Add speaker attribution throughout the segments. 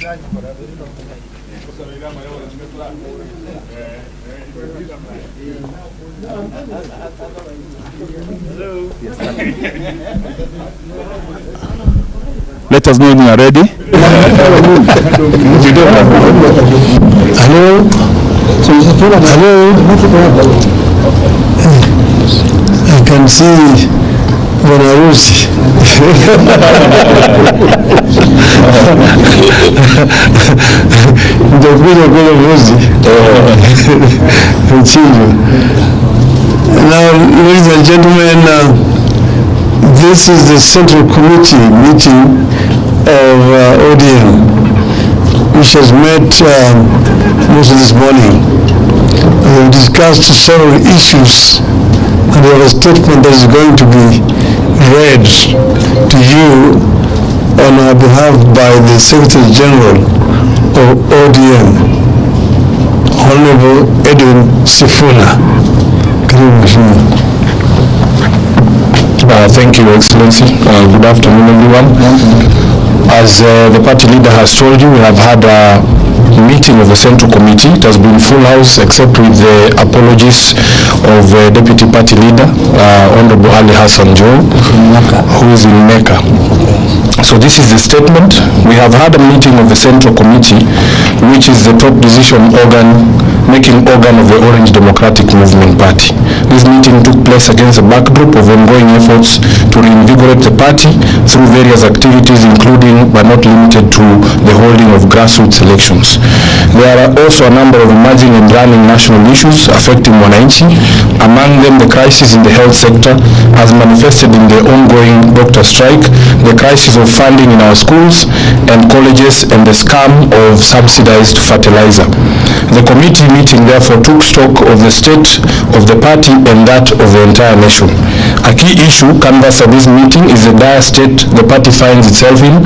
Speaker 1: Let us know when you are ready.
Speaker 2: Hello. Hello. I can see Bonarusi. Now, ladies and gentlemen, this is the Central Committee meeting of ODM, which has met most of this morning. We have discussed several issues, and we have a statement that is going to be read to you on our behalf by the Secretary General of ODM, Honorable Edwin Sifuna.
Speaker 3: Thank you, Excellency. Good afternoon, everyone. As the party leader has told you, we have had a meeting of the Central Committee. It has been full house, except with the apologies of Deputy Party Leader, Honorable Ali Hassan Joe, who is in Mecca. So this is the statement. We have had a meeting of the Central Committee, which is the top decision making organ of the Orange Democratic Movement Party. This meeting took place against the backdrop of ongoing efforts to reinvigorate the party through various activities, including but not limited to the holding of grassroots elections. There are also a number of emerging and running national issues affecting wananchi, among them the crisis in the health sector as manifested in the ongoing doctor strike, the crisis of funding in our schools and colleges, and the scam of subsidized fertilizer. The committee meeting therefore took stock of the state of the party and that of the entire nation. A key issue canvassed at this meeting is the dire state the party finds itself in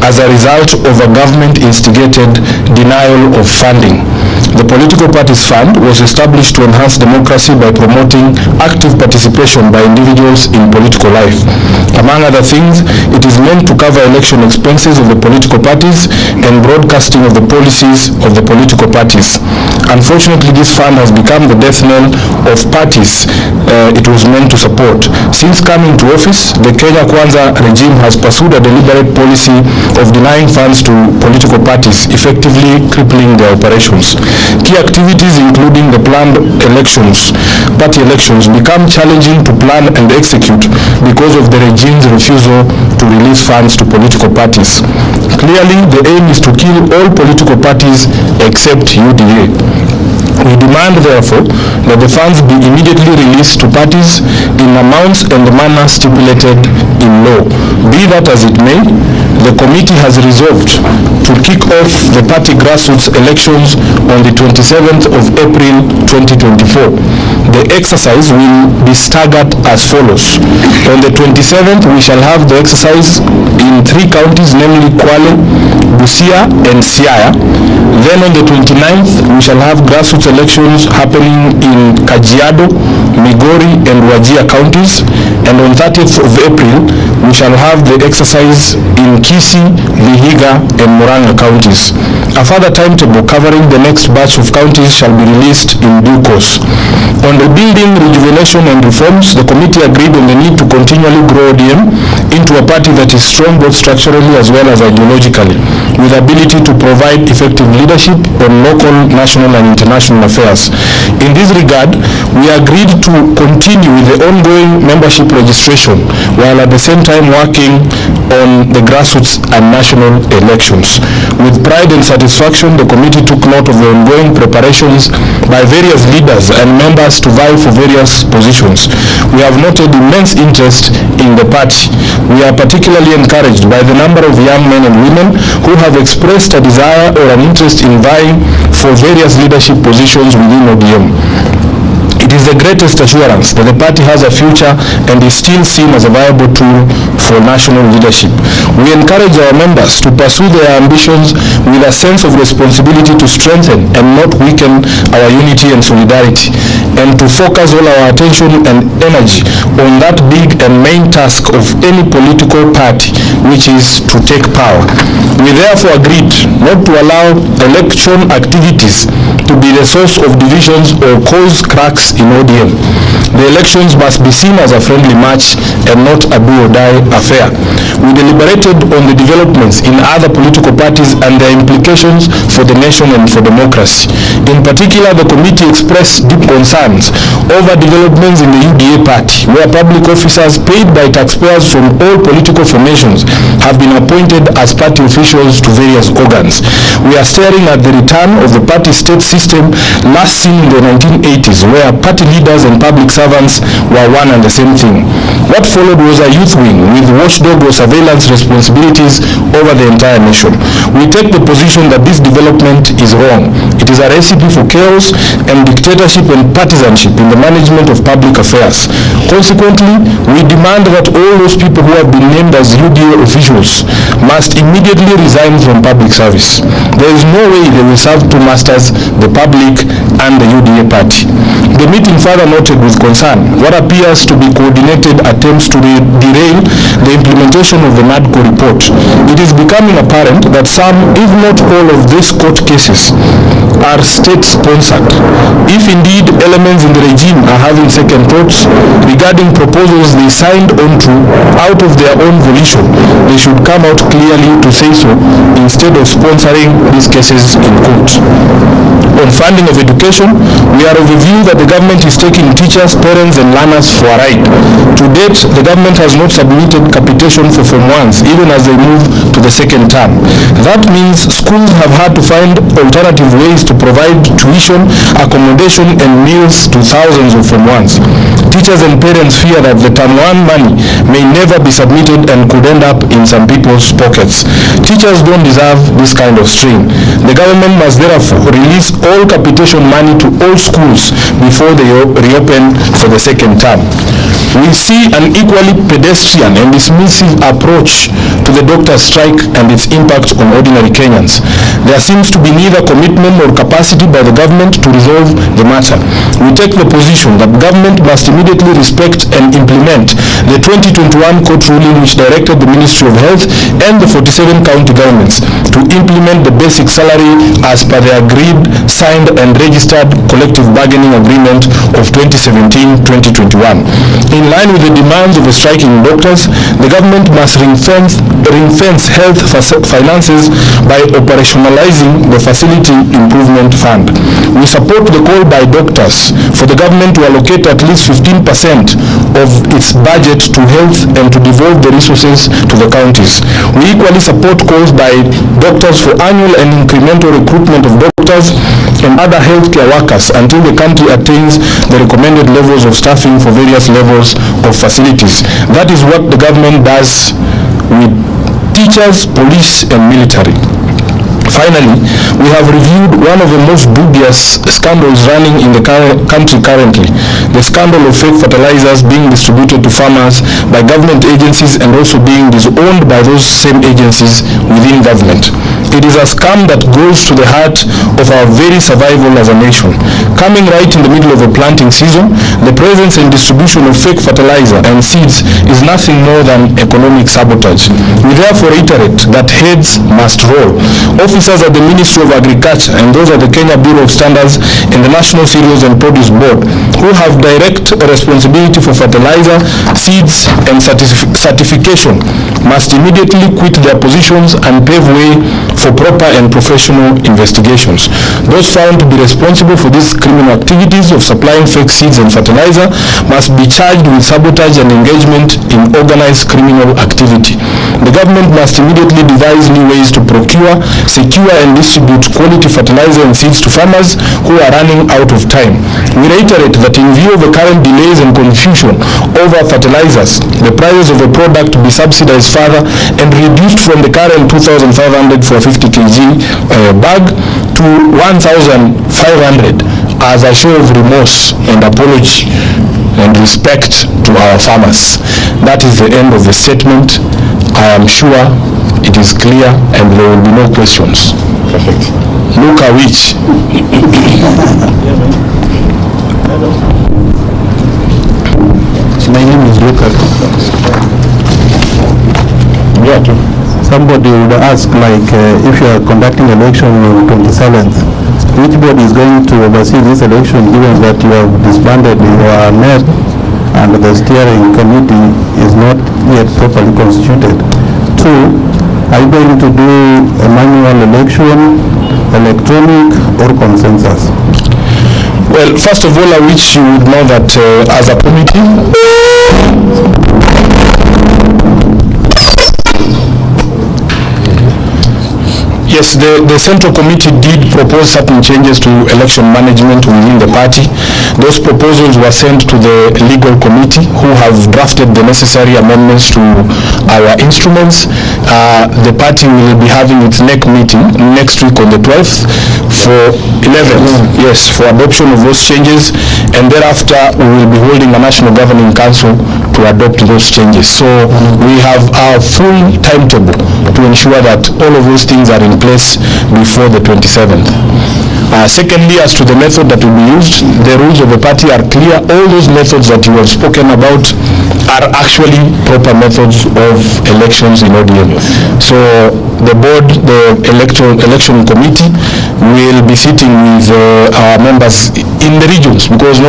Speaker 3: as a result of a government-instigated denial of funding. The political parties fund was established to enhance democracy by promoting active participation by individuals in political life. Among other things, it is meant to cover election expenses of the political parties and broadcasting of the policies of the political parties. Unfortunately, this fund has become the death knell of parties it was meant to support. Since coming to office, the Kenya Kwanza regime has pursued a deliberate policy of denying funds to political parties, effectively crippling their operations. Key activities including the planned elections, party elections, become challenging to plan and execute because of the regime's refusal to release funds to political parties. Clearly, the aim is to kill all political parties except UDA. We demand, therefore, that the funds be immediately released to parties in amounts and the manner stipulated in law. Be that as it may, the committee has resolved to kick off the party grassroots elections on the 27th of April 2024. The exercise will be staggered as follows. On the 27th, we shall have the exercise in 3 counties, namely Kwale, Busia, and Siaya. Then on the 29th, we shall have grassroots elections happening in Kajiado, Migori, and Wajir counties. And on 30th of April, we shall have the exercise in Kisii, Vihiga, and Murang'a counties. A further timetable covering the next batch of counties shall be released in due course. On rebuilding, rejuvenation, and reforms, the committee agreed on the need to continually grow ODM into a party that is strong both structurally as well as ideologically, with ability to provide effective leadership on local, national, and international affairs. In this regard, we agreed to continue with the ongoing membership registration while at the same time working on the grassroots and national elections. With pride and satisfaction, the committee took note of the ongoing preparations by various leaders and members to vie for various positions. We have noted immense interest in the party. We are particularly encouraged by the number of young men and women who have expressed a desire or an interest in vying for various leadership positions within ODM. It is the greatest assurance that the party has a future and is still seen as a viable tool for national leadership. We encourage our members to pursue their ambitions with a sense of responsibility to strengthen and not weaken our unity and solidarity. and to focus all our attention and energy on that big and main task of any political party, which is to take power. We therefore agreed not to allow election activities to be the source of divisions or cause cracks in ODM. The elections must be seen as a friendly match and not a do-or-die affair. We deliberated on the developments in other political parties and their implications for the nation and for democracy. In particular, the committee expressed deep concerns over developments in the UDA party, where public officers paid by taxpayers from all political formations have been appointed as party officials to various organs. We are staring at the return of the party state system last seen in the 1980s, where party leaders and public servants were one and the same thing. What followed was a youth wing with watchdog or surveillance responsibilities over the entire nation. We take the position that this development is wrong. It is a recipe for chaos and dictatorship and partisanship in the management of public affairs. Consequently, we demand that all those people who have been named as UDA officials must immediately resign from public service. There is no way they will serve two masters, the public and the UDA party. The meeting further noted with concern what appears to be coordinated attempts to derail the implementation of the NADCO report. It is becoming apparent that some, if not all, of these court cases are state-sponsored. If indeed elements in the regime are having second thoughts regarding proposals they signed on to out of their own volition, they should come out clearly to say so instead of sponsoring these cases in court. On funding of education, we are of the view that the government is taking teachers, parents and learners for a ride. To date, the government has not submitted capitation for Form 1s, even as they move to the second term. That means schools have had to find alternative ways to provide tuition, accommodation and meals to thousands of Form 1s. Teachers and parents fear that the Term 1 money may never be submitted and could end up in some people's pockets. Teachers don't deserve this kind of strain. The government must therefore release all capitation money to all schools before they reopen for the second term. We see an equally pedestrian and dismissive approach to the doctor's strike and its impact on ordinary Kenyans. There seems to be neither commitment nor capacity by the government to resolve the matter. We take the position that government must immediately respect and implement the 2021 court ruling which directed the Ministry of Health and the 47 county governments to implement the basic salary as per the agreed, signed and registered collective bargaining agreement of 2017-2021. In line with the demands of the striking doctors, the government must ring-fence health finances by operationalizing the Facility Improvement Fund. We support the call by doctors for the government to allocate at least 15% of its budget to health and to devolve the resources to the counties. We equally support calls by doctors for annual and incremental recruitment of doctors and other healthcare workers until the country attains the recommended levels of staffing for various levels of facilities. That is what the government does with teachers, police and military. Finally, we have reviewed one of the most dubious scandals running in the country currently, the scandal of fake fertilizers being distributed to farmers by government agencies and also being disowned by those same agencies within government. It is a scam that goes to the heart of our very survival as a nation. Coming right in the middle of a planting season, the presence and distribution of fake fertilizer and seeds is nothing more than economic sabotage. We therefore reiterate that heads must roll. Officers at the Ministry of Agriculture and those at the Kenya Bureau of Standards and the National Cereals and Produce Board, who have direct responsibility for fertilizer, seeds and certification, must immediately quit their positions and pave way for proper and professional investigations. Those found to be responsible for these criminal activities of supplying fake seeds and fertilizer must be charged with sabotage and engagement in organized criminal activity. The government must immediately devise new ways to procure, secure and distribute quality fertilizer and seeds to farmers who are running out of time. We reiterate that in view of the current delays and confusion over fertilizers, the prices of the product be subsidized further and reduced from the current 2,500 for a 50 kg bag to 1,500 as a show of remorse and apology and respect to our farmers. That is the end of the statement. I am sure it is clear and there will be no questions. Perfect. Look at which.
Speaker 4: My name is Ruto. Somebody would ask, like, if you are conducting election on 27th, which body is going to oversee this election, given that you have disbanded your NEP and the steering committee is not yet properly constituted? 2, are you going to do a manual election, electronic, or consensus?
Speaker 3: Well, first of all, I wish you would know that as a committee, yes, the Central Committee did propose certain changes to election management within the party. Those proposals were sent to the Legal Committee, who have drafted the necessary amendments to our instruments. The party will be having its next meeting next week on the 12th for 11th, yes, for adoption of those changes, and thereafter we will be holding a National Governing Council to adopt those changes. So we have our full timetable to ensure that all of those things are in place before the 27th. Secondly, as to the method that will be used, the rules of the party are clear. All those methods that you have spoken about are actually proper methods of elections in ODM. So the board, the election committee, will be sitting with our members in the regions, because not